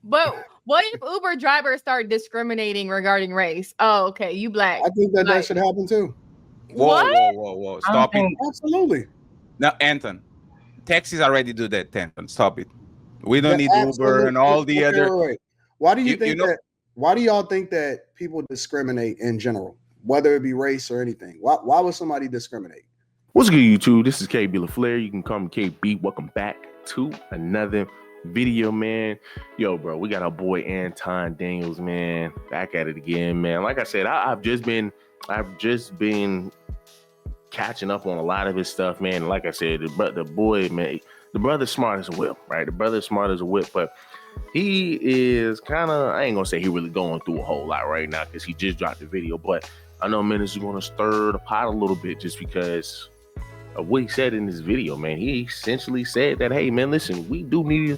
But what if Uber drivers start discriminating regarding race? Oh, okay, you black. I think that should happen too. Whoa. Stop it. Absolutely. Now, Anton, taxis already do that, Anton. Stop it. We don't need Uber and all the other. Wait. Why do you think that? Why do y'all think that people discriminate in general, whether it be race or anything? Why would somebody discriminate? What's good, YouTube? This is KB LaFleur. You can call me KB. Welcome back to another video, man. Yo, bro, we got our boy Anton Daniels, man, back at it again, man. Like I said, I've just been catching up on a lot of his stuff, man. Like I said, the boy, man, the brother's smart as a whip, right? The brother's smart as a whip, but he is kind of, I ain't gonna say he really going through a whole lot right now because he just dropped the video, but I know Menace is gonna stir the pot a little bit just because of what he said in this video, man. He essentially said that, hey, man, listen, we do need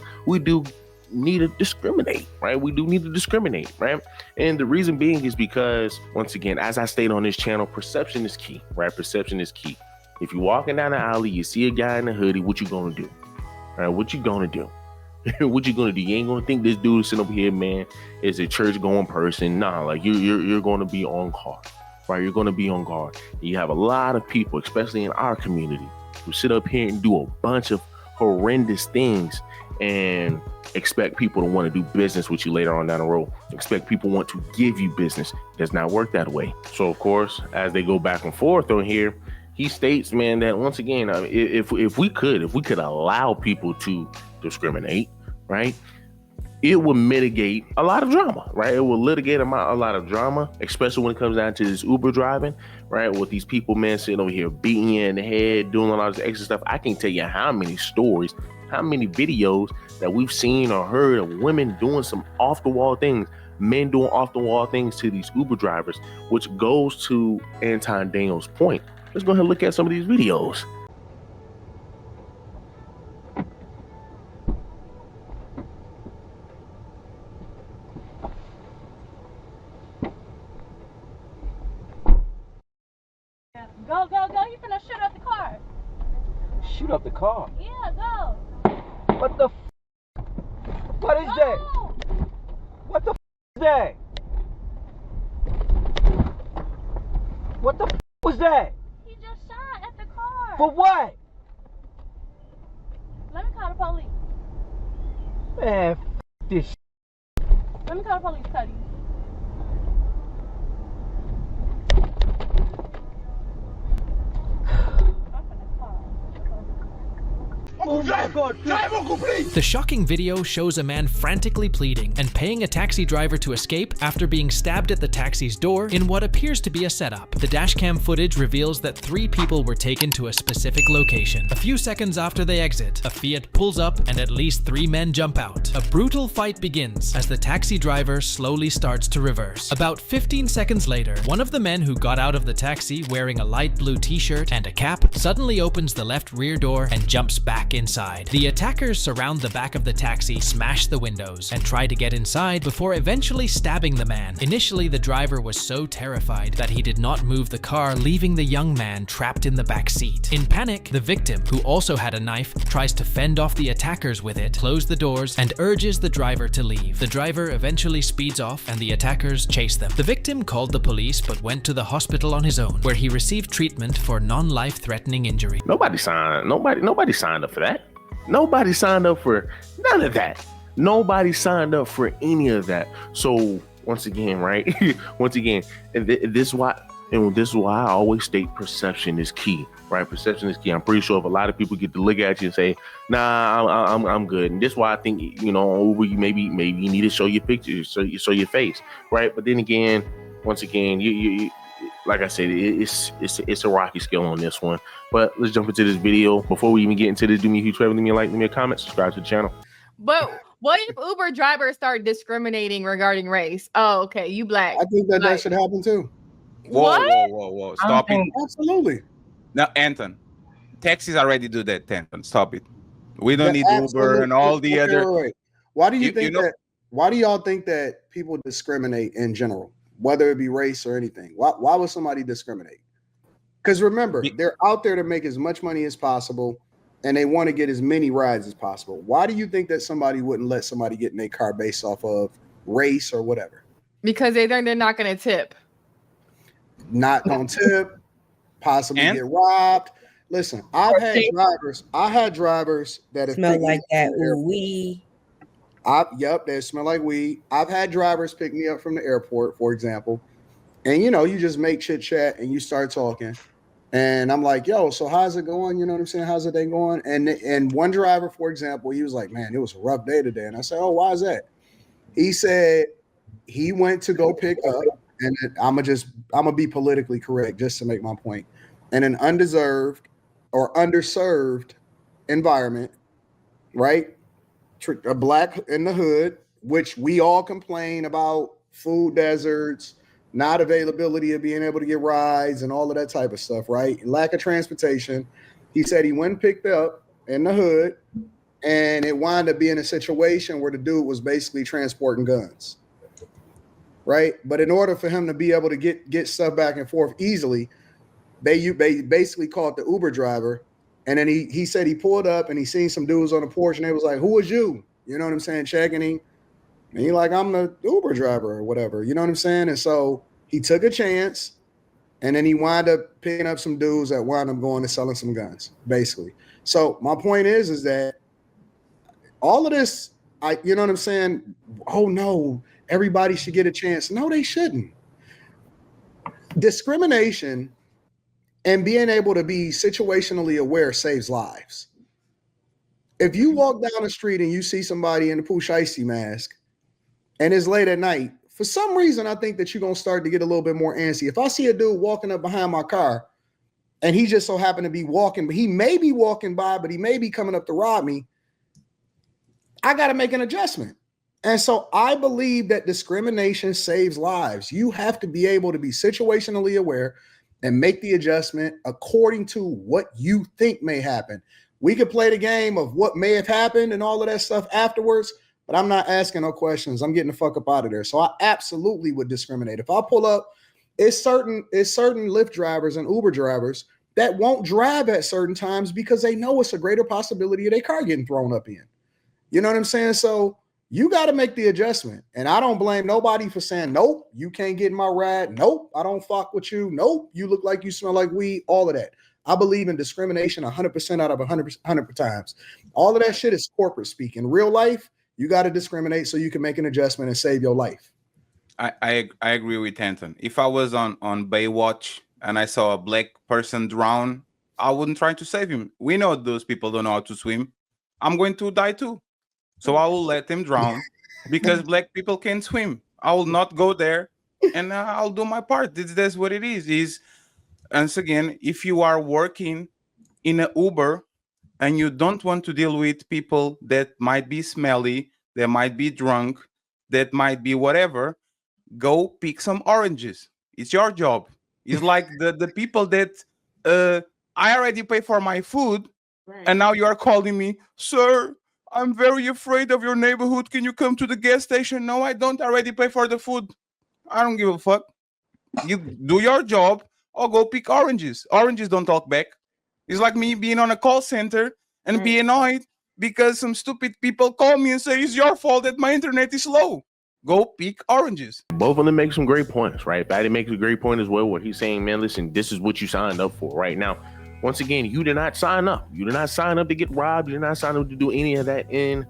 to discriminate, right? We do need to discriminate, right? And the reason being is because, once again, as I state on this channel, perception is key, right? Perception is key. If you're walking down the alley, you see a guy in a hoodie, what you gonna do? Right? What you gonna do? What you gonna do? You ain't gonna think this dude sitting over here, man, is a church going person. Nah, like you're gonna be on guard, right? You're gonna be on guard. You have a lot of people, especially in our community, who sit up here and do a bunch of horrendous things and expect people to want to do business with you later on down the road. Expect people want to give you business. It does not work that way. So of course, as they go back and forth on here, he states, man, that once again, if we could allow people to discriminate, right, it will mitigate a lot of drama, right? It will litigate a lot of drama, especially when it comes down to this Uber driving, right? With these people, man, sitting over here beating you in the head, doing a lot of this extra stuff. I can't tell you how many stories, how many videos that we've seen or heard of women doing some off-the-wall things, men doing off-the-wall things to these Uber drivers, which goes to Anton Daniels' point. Let's go ahead and look at some of these videos. Go, you finna shoot up the car. Shoot up the car? Yeah, go. What the f? What is that? What the f is that? What the f was that? He just shot at the car. For what? Let me call the police. Man, f this shit. Let me call the police, Cuddy. The shocking video shows a man frantically pleading and paying a taxi driver to escape after being stabbed at the taxi's door in what appears to be a setup. The dashcam footage reveals that 3 people were taken to a specific location. A few seconds after they exit, a Fiat pulls up and at least 3 men jump out. A brutal fight begins as the taxi driver slowly starts to reverse. About 15 seconds later, one of the men who got out of the taxi wearing a light blue t-shirt and a cap suddenly opens the left rear door and jumps back inside. The attackers surround the back of the taxi, smash the windows, and try to get inside before eventually stabbing the man. Initially, the driver was so terrified that he did not move the car, leaving the young man trapped in the back seat. In panic, the victim, who also had a knife, tries to fend off the attackers with it, close the doors, and urges the driver to leave. The driver eventually speeds off and the attackers chase them. The victim called the police but went to the hospital on his own, where he received treatment for non-life-threatening injury. Nobody signed up for that. Nobody signed up for none of that. Nobody signed up for any of that. So once again, right? Once again, and this is why I always state perception is key, right? Perception is key. I'm pretty sure if a lot of people get to look at you and say, "Nah, I'm good," and this is why I think, you know, maybe you need to show your pictures, so you show your face, right? But then again, once again, you like I said, it's a rocky scale on this one. But let's jump into this video. Before we even get into this, do me a huge favor, leave me a like, leave me a comment, subscribe to the channel. But what if Uber drivers start discriminating regarding race? Oh, okay, you black. I think that should happen too. Whoa. Stop it. Absolutely. Now, Anton, taxis already do that, Anton. Stop it. We don't need Uber and all the other. Wait. Why do you think that? Why do y'all think that people discriminate in general, whether it be race or anything? Why would somebody discriminate? Because remember, they're out there to make as much money as possible. and they want to get as many rides as possible. Why do you think that somebody wouldn't let somebody get in their car based off of race or whatever? Because they think they're not going to tip. Not gonna tip, possibly get robbed. Listen, I had drivers that have smell like that weed. Yep, they smell like weed. I've had drivers pick me up from the airport, for example, and you just make chit chat and you start talking, and I'm like, yo, so how's it going? You know what I'm saying? How's the day going? And one driver, for example, he was like, man, it was a rough day today, and I said, oh, why is that? He said he went to go pick up, and I'm gonna be politically correct just to make my point, in an undeserved or underserved environment, right? A black in the hood, which we all complain about, food deserts, not availability of being able to get rides and all of that type of stuff, right? Lack of transportation. He said he went and picked up in the hood, and it wound up being a situation where the dude was basically transporting guns, right? But in order for him to be able to get stuff back and forth easily, they basically called the Uber driver. And then he said he pulled up and he seen some dudes on the porch, and they was like, who was you? You know what I'm saying? Checking him. And he like, I'm the Uber driver or whatever. You know what I'm saying? And so he took a chance, and then he wound up picking up some dudes that wound up going and selling some guns, basically. So my point is that all of this, you know what I'm saying? Oh no, everybody should get a chance. No, they shouldn't. Discrimination and being able to be situationally aware saves lives. If you walk down the street and you see somebody in the Pooh Shiesty mask and it's late at night, for some reason, I think that you're going to start to get a little bit more antsy. If I see a dude walking up behind my car and he just so happened to be walking, but he may be walking by, but he may be coming up to rob me, I got to make an adjustment. And so I believe that discrimination saves lives. You have to be able to be situationally aware and make the adjustment according to what you think may happen. We could play the game of what may have happened and all of that stuff afterwards, but I'm not asking no questions. I'm getting the fuck up out of there. So I absolutely would discriminate. If I pull up, it's certain Lyft drivers and Uber drivers that won't drive at certain times because they know it's a greater possibility of their car getting thrown up in. You know what I'm saying? So you got to make the adjustment. And I don't blame nobody for saying, nope, you can't get in my ride. Nope, I don't fuck with you. Nope, you look like you smell like weed. All of that. I believe in discrimination 100% out of 100 times. All of that shit is corporate speak. In real life, you got to discriminate so you can make an adjustment and save your life. I agree with Anton. If I was on Baywatch and I saw a black person drown, I wouldn't try to save him. We know those people don't know how to swim. I'm going to die too. So I will let him drown because black people can swim. I will not go there, and I'll do my part. That's what it is. Once again, if you are working in an Uber and you don't want to deal with people that might be smelly, that might be drunk, that might be whatever, go pick some oranges. It's your job. It's like the people that I already pay for my food, and now you are calling me, sir, I'm very afraid of your neighborhood. Can you come to the gas station? No, I don't already pay for the food. I don't give a fuck. You do your job or go pick oranges. Oranges don't talk back. It's like me being on a call center and be annoyed because some stupid people call me and say, it's your fault that my internet is slow. Go pick oranges. Both of them make some great points, right? Patty makes a great point as well where he's saying, man, listen, this is what you signed up for right now. Once again, you did not sign up. You did not sign up to get robbed. You did not sign up to do any of that and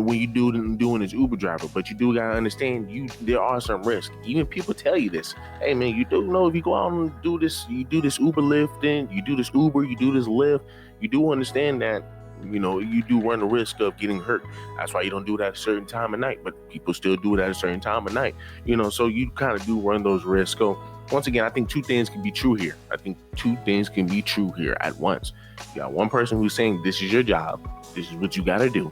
when you doing this Uber driver. But you do gotta understand, there are some risks. Even people tell you this. Hey man, you do know if you go out and do this, you do this Uber Lyft, then you do this Uber, you do this Lyft, you do understand that, you know, you do run the risk of getting hurt. That's why you don't do it at a certain time of night, but people still do it at a certain time of night. You know, so you kind of do run those risks. So once again, I think two things can be true here. At once. You got one person who's saying, this is your job. This is what you got to do.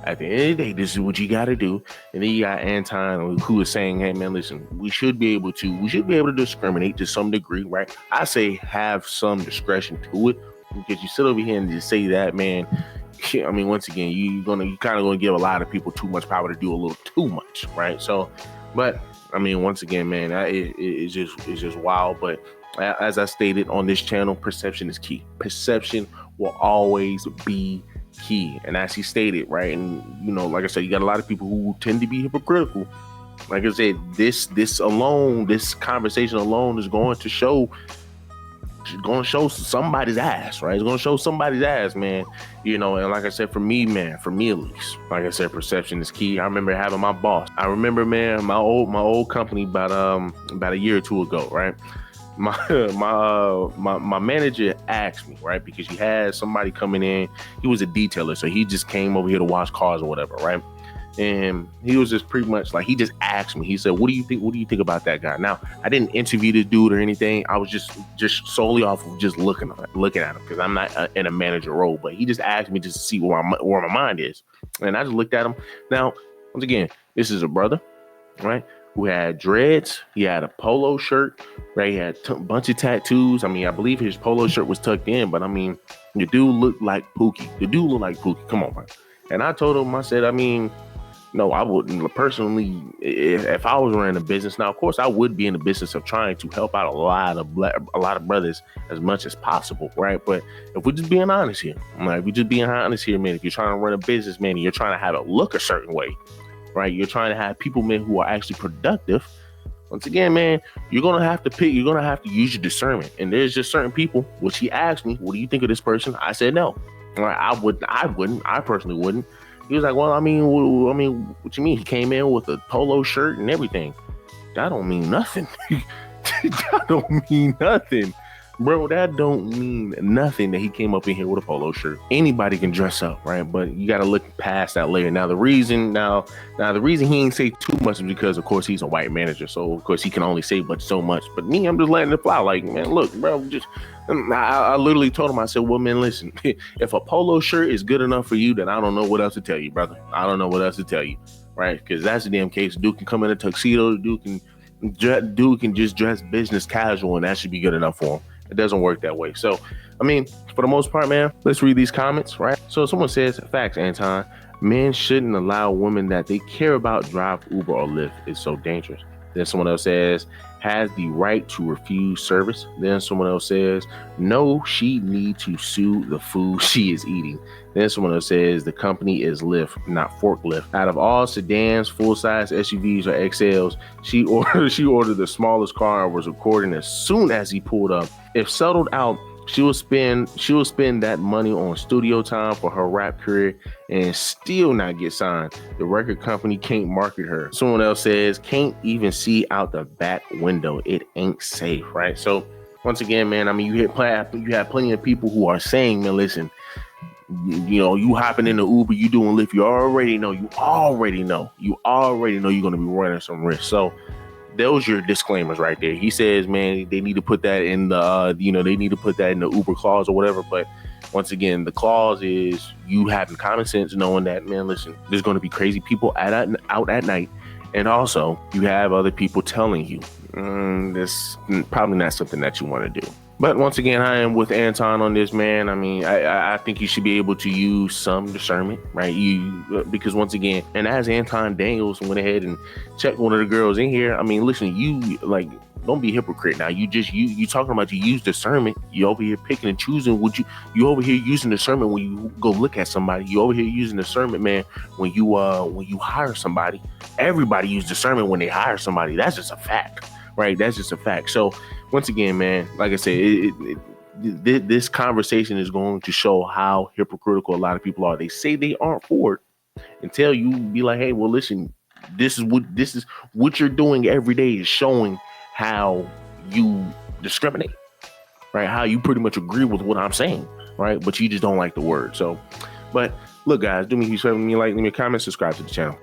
At the end of the day, this is what you got to do. And then you got Anton, who is saying, hey man, listen, we should be able to discriminate to some degree, right? I say have some discretion to it, because you sit over here and just say that, man. I mean, once again, you kind of gonna give a lot of people too much power to do a little too much, right? So, but I mean, once again, man, it's just wild. But as I stated on this channel, perception is key. Perception will always be key. And as he stated, right, and you know, like I said, you got a lot of people who tend to be hypocritical. Like I said, this conversation alone is going to show somebody's ass, right? It's going to show somebody's ass, man. You know, and like I said, for me at least, like I said, perception is key. I remember having my boss. I remember, man, my old company about a year or two ago, right? My manager asked me, right, because he had somebody coming in. He was a detailer, so he just came over here to wash cars or whatever, right? And he was just pretty much like, he just asked me, he said, what do you think about that guy? Now, I didn't interview this dude or anything. I was just solely off of just looking at him, because I'm not in a manager role, but he just asked me just to see where my mind is. And I just looked at him. Now, once again, this is a brother, right, who had dreads. He had a polo shirt, right? He had a bunch of tattoos. I mean, I believe his polo shirt was tucked in, but I mean, the dude looked like Pookie. Come on, man. And I told him, I said, I mean, no, I wouldn't personally. If I was running a business, now of course I would be in the business of trying to help out a lot of brothers as much as possible, right? But if we're just being honest here, man, if you're trying to run a business, man, and you're trying to have it look a certain way, right? You're trying to have people, man, who are actually productive. Once again, man, you're gonna have to pick. You're gonna have to use your discernment. And there's just certain people. Which he asked me, "What do you think of this person?" I said no. Right? I personally wouldn't. He was like, well, I mean, what you mean? He came in with a polo shirt and everything. That don't mean nothing. That don't mean nothing. Bro, that don't mean nothing that he came up in here with a polo shirt. Anybody can dress up, right? But you got to look past that layer. Now, the reason he ain't say too much is because, of course, he's a white manager. So, of course, he can only say but so much. But me, I'm just letting it fly. Like, man, look, bro, I literally told him, I said, well, man, listen, if a polo shirt is good enough for you, then I don't know what else to tell you, brother. I don't know what else to tell you, right? Because that's the damn case. Dude can come in a tuxedo. Dude can just dress business casual, and that should be good enough for him. It doesn't work that way. So, I mean, for the most part, man, let's read these comments, right? So someone says, facts, Anton. Men shouldn't allow women that they care about drive Uber or Lyft. It's so dangerous. Then someone else says, has the right to refuse service. Then someone else says, no, she need to sue the food she is eating. Then someone else says, the company is Lyft, not forklift. Out of all sedans, full-size SUVs or XLs, she ordered the smallest car and was recording as soon as he pulled up. If settled out, she will spend that money on studio time for her rap career and still not get signed. The record company can't market her. Someone else says, can't even see out the back window. It ain't safe, right? So once again, man, I mean, you have plenty of people who are saying, man, listen, you know, you hopping in the Uber, you doing Lyft, you already know you're going to be running some risk. So those are your disclaimers right there. He says, man, they need to put that in the, they need to put that in the Uber clause or whatever. But once again, the clause is you having common sense, knowing that, man, listen, there's going to be crazy people out at night. And also you have other people telling you this probably not something that you want to do. But once again, I am with Anton on this, man. I mean, I think you should be able to use some discernment, right? Because once again, and as Anton Daniels went ahead and checked one of the girls in here, I mean, listen, don't be a hypocrite now. You talking about you use discernment. You over here picking and choosing. You over here using discernment when you go look at somebody. You over here using discernment, man, when you hire somebody. Everybody use discernment when they hire somebody. That's just a fact, right? That's just a fact. So once again, man, like I said, this conversation is going to show how hypocritical a lot of people are. They say they aren't for it until you be like, hey, well, listen, this is what you're doing every day is showing how you discriminate, right? How you pretty much agree with what I'm saying, right? But you just don't like the word. So, but look, guys, do me a huge favor, like, leave me a comment, subscribe to the channel.